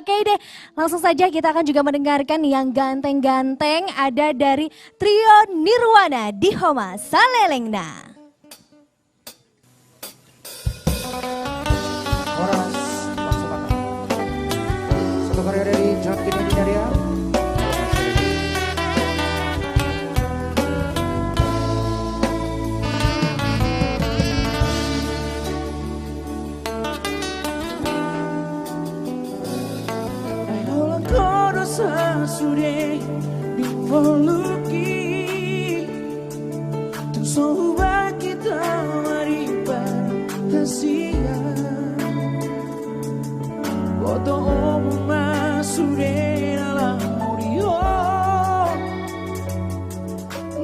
Oke deh, langsung saja kita akan juga mendengarkan yang ganteng-ganteng ada dari trio Nirwana di Homa Salelengna. Horas, langsung patah. Satu karya dari John Kini Daria. Sudah divoluki Tung sobat kita mari berhasia Foto umum sudah dalam audio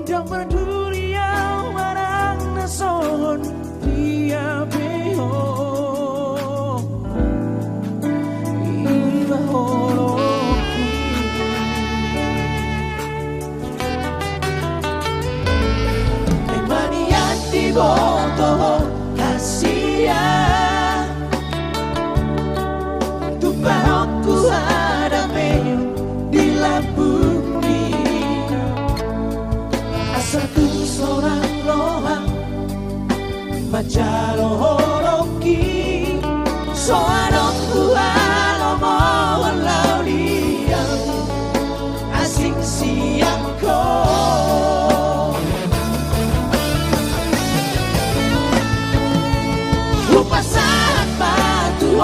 Dan peduli yang barang nason dia beho Iba holo Boto kasih tu aku ada di bumi asal tu seorang rohan majaloroki soanoku alomo laudian asing siangko Pasahan batu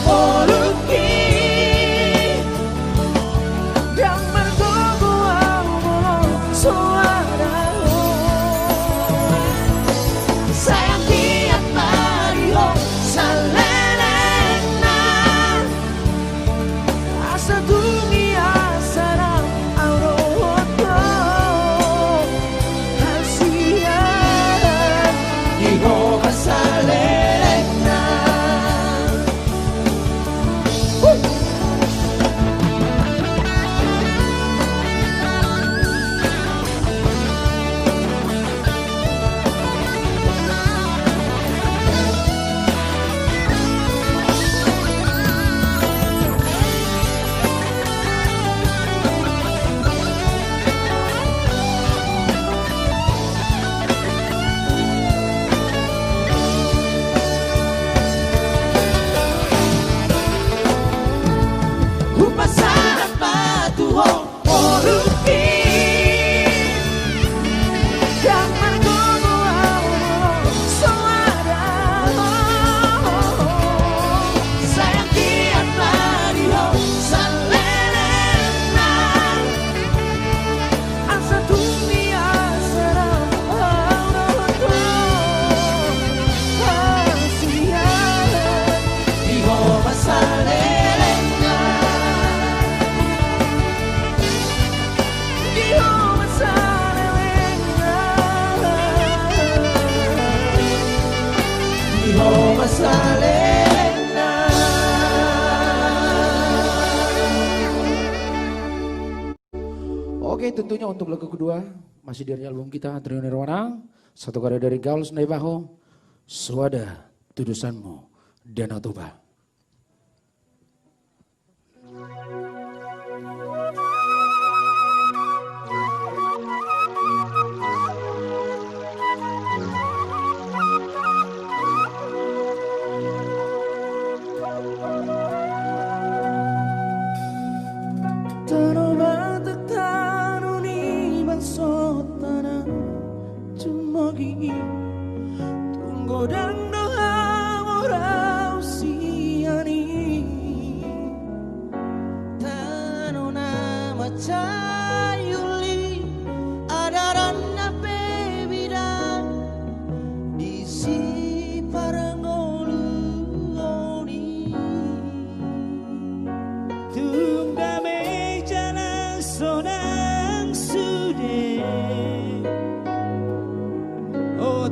oluki Dan bertemu suara Sayang tiap Mario Salelena Asa dunia sarang auroto Hasian Di Homa Salelena Oke, tentunya untuk lagu kedua masih dari album kita Trio Nirwana, satu karya dari Gaul Snebaho, Suada Tudusanmu Danau Toba. Tunggu dan doa orang usiani Tanona macayuli adarana bebida di si parangoluni Tungga mejana sonang sude Oh,